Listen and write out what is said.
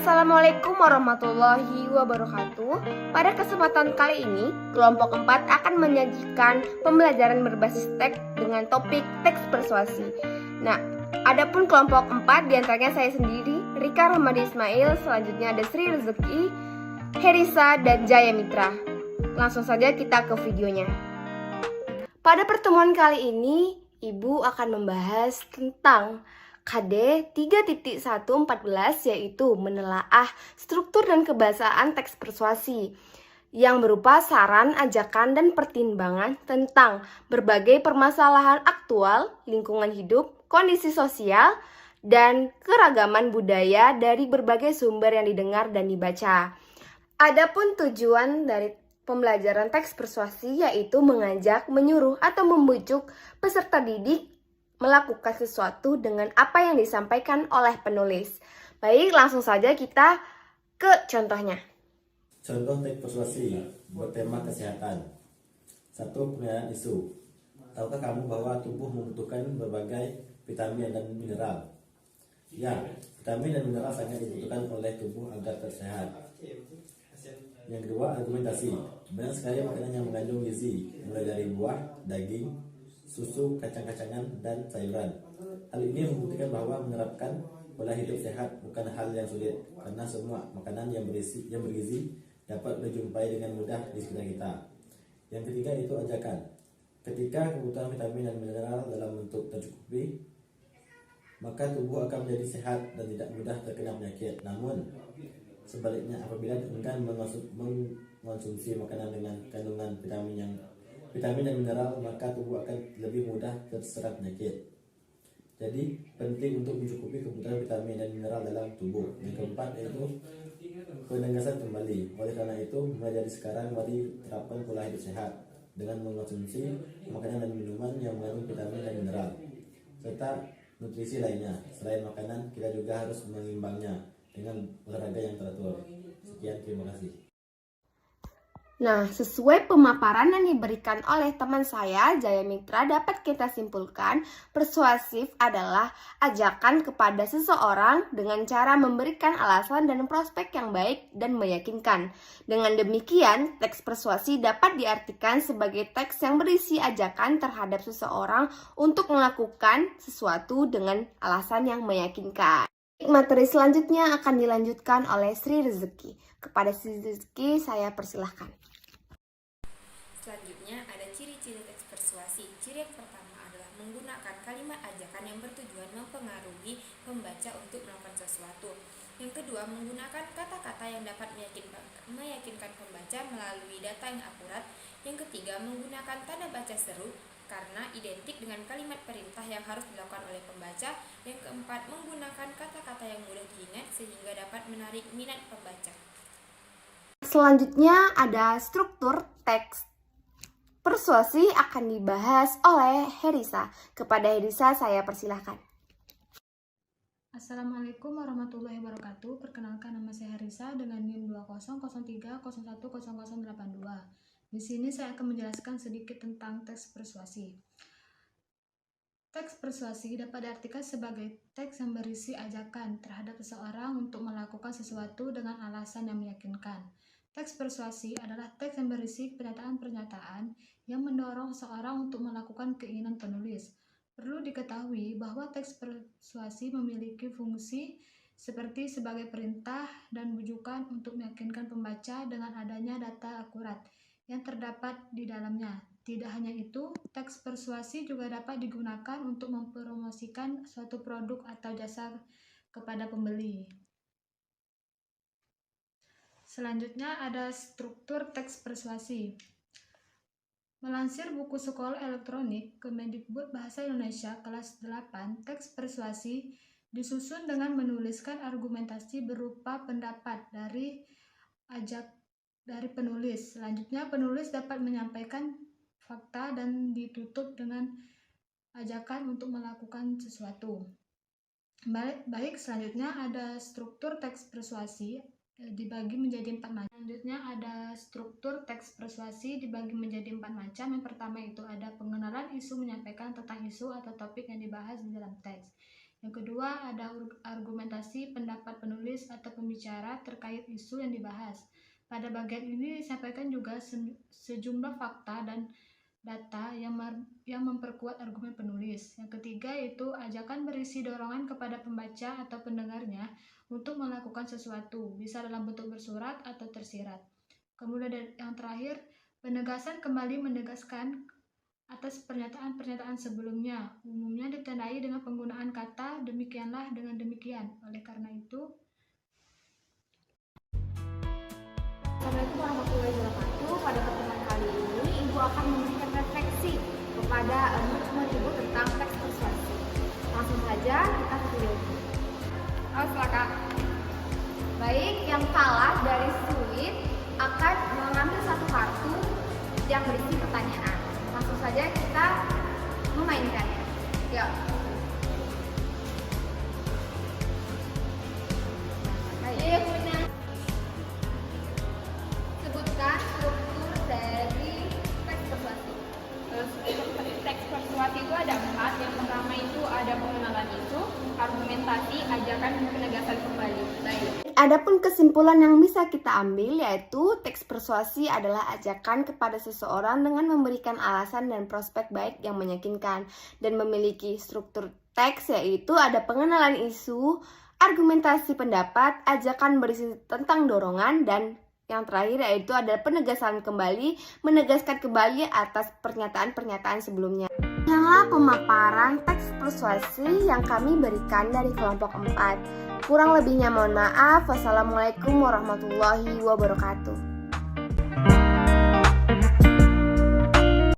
Assalamualaikum warahmatullahi wabarakatuh. Pada kesempatan kali ini, kelompok 4 akan menyajikan pembelajaran berbasis teks dengan topik teks persuasi. Nah, adapun kelompok 4 diantaranya saya sendiri, Rika Rahmadi Ismail, selanjutnya ada Sri Rezeki, Herisa, dan Jaya Mitra. Langsung saja kita ke videonya. Pada pertemuan kali ini, Ibu akan membahas tentang KD 3.114, yaitu menelaah struktur dan kebahasaan teks persuasi yang berupa saran, ajakan, dan pertimbangan tentang berbagai permasalahan aktual, lingkungan hidup, kondisi sosial, dan keragaman budaya dari berbagai sumber yang didengar dan dibaca. Adapun tujuan dari pembelajaran teks persuasi yaitu mengajak, menyuruh, atau membujuk peserta didik melakukan sesuatu dengan apa yang disampaikan oleh penulis. Baik, langsung saja kita ke contohnya. Contoh teks persuasi bertema kesehatan. 1. Penilaian isu. Tahukah kamu bahwa tubuh membutuhkan berbagai vitamin dan mineral? Ya, vitamin dan mineral sangat dibutuhkan oleh tubuh agar tersehat. Yang kedua, argumentasi. Banyak sekali makanan yang mengandung gizi, mulai dari buah, daging, susu, kacang-kacangan, dan sayuran. Hal ini membuktikan bahwa menerapkan pola hidup sehat bukan hal yang sulit, karena semua makanan yang bergizi dapat dijumpai dengan mudah di sekitar kita. Yang ketiga itu ajakan. Ketika kebutuhan vitamin dan mineral dalam bentuk tercukupi, maka tubuh akan menjadi sehat dan tidak mudah terkena penyakit. Namun, sebaliknya apabila enggan mengonsumsi makanan dengan kandungan vitamin dan mineral, maka tubuh akan lebih mudah terserang penyakit. Jadi penting untuk mencukupi kebutuhan vitamin dan mineral dalam tubuh. Yang keempat yaitu penegasan kembali. Oleh karena itu, mulai dari sekarang mari terapkan pola hidup sehat dengan mengonsumsi makanan dan minuman yang mengandung vitamin dan mineral serta nutrisi lainnya. Selain makanan, kita juga harus mengimbangnya dengan olahraga yang teratur. Sekian, terima kasih. Nah, sesuai pemaparan yang diberikan oleh teman saya, Jaya Mitra, dapat kita simpulkan persuasif adalah ajakan kepada seseorang dengan cara memberikan alasan dan prospek yang baik dan meyakinkan. Dengan demikian, teks persuasi dapat diartikan sebagai teks yang berisi ajakan terhadap seseorang untuk melakukan sesuatu dengan alasan yang meyakinkan. Materi selanjutnya akan dilanjutkan oleh Sri Rezeki. Kepada Sri Rezeki, saya persilahkan. Selanjutnya ada ciri-ciri teks persuasi. Ciri yang pertama adalah menggunakan kalimat ajakan yang bertujuan mempengaruhi pembaca untuk melakukan sesuatu. Yang kedua, menggunakan kata-kata yang dapat meyakinkan pembaca melalui data yang akurat. Yang ketiga, menggunakan tanda baca seru karena identik dengan kalimat perintah yang harus dilakukan oleh pembaca. Yang keempat, menggunakan kata-kata yang mudah diingat sehingga dapat menarik minat pembaca. Selanjutnya ada struktur teks persuasi akan dibahas oleh Herisa. Kepada Herisa saya persilahkan. Assalamualaikum warahmatullahi wabarakatuh. Perkenalkan, nama saya Herisa dengan NIM 2003010082. Di sini saya akan menjelaskan sedikit tentang teks persuasi. Teks persuasi dapat diartikan sebagai teks yang berisi ajakan terhadap seseorang untuk melakukan sesuatu dengan alasan yang meyakinkan. Teks persuasi adalah teks yang berisi pernyataan-pernyataan yang mendorong seseorang untuk melakukan keinginan penulis. Perlu diketahui bahwa teks persuasi memiliki fungsi seperti sebagai perintah dan bujukan untuk meyakinkan pembaca dengan adanya data akurat yang terdapat di dalamnya. Tidak hanya itu, teks persuasi juga dapat digunakan untuk mempromosikan suatu produk atau jasa kepada pembeli. Selanjutnya ada struktur teks persuasi. Melansir buku sekolah elektronik Kemendikbud Bahasa Indonesia kelas 8, teks persuasi disusun dengan menuliskan argumentasi berupa pendapat dari penulis. Selanjutnya, penulis dapat menyampaikan fakta dan ditutup dengan ajakan untuk melakukan sesuatu. Baik, selanjutnya ada struktur teks persuasi dibagi menjadi 4 macam. Selanjutnya ada struktur teks persuasi dibagi menjadi 4 macam. Yang pertama itu ada pengenalan isu, menyampaikan tentang isu atau topik yang dibahas di dalam teks. Yang kedua, ada argumentasi pendapat penulis atau pembicara terkait isu yang dibahas. Pada bagian ini disampaikan juga sejumlah fakta dan data yang memperkuat argumen penulis. Yang ketiga yaitu ajakan berisi dorongan kepada pembaca atau pendengarnya untuk melakukan sesuatu, bisa dalam bentuk bersurat atau tersirat. Kemudian yang terakhir, penegasan kembali menegaskan atas pernyataan-pernyataan sebelumnya, umumnya ditandai dengan penggunaan kata demikianlah dengan demikian. Oleh karena itu, Assalamualaikum warahmatullahi wabarakatuh. Pada pertemuan kali ini, Ibu akan memberikan refleksi kepada teman-teman Ibu tentang teks persuasi. Langsung saja kita ke video ini. Silakan. Baik, yang kalah dari sulit akan mengambil satu kartu yang berisi pertanyaan. Langsung saja kita memainkannya. Ya. Baik. Sebutkan struktur dari teks persuasi. Teks persuasi itu ada 4. Yang pertama itu ada pengenalan isu, argumentasi, ajakan, dan penegasan kembali. Baik. Adapun kesimpulan yang bisa kita ambil yaitu teks persuasi adalah ajakan kepada seseorang dengan memberikan alasan dan prospek baik yang meyakinkan dan memiliki struktur teks yaitu ada pengenalan isu, argumentasi pendapat, ajakan berisi tentang dorongan, dan yang terakhir yaitu ada penegasan kembali, menegaskan kembali atas pernyataan-pernyataan sebelumnya. Inilah pemaparan teks persuasi yang kami berikan dari kelompok 4. Kurang lebihnya mohon maaf. Wassalamualaikum warahmatullahi wabarakatuh.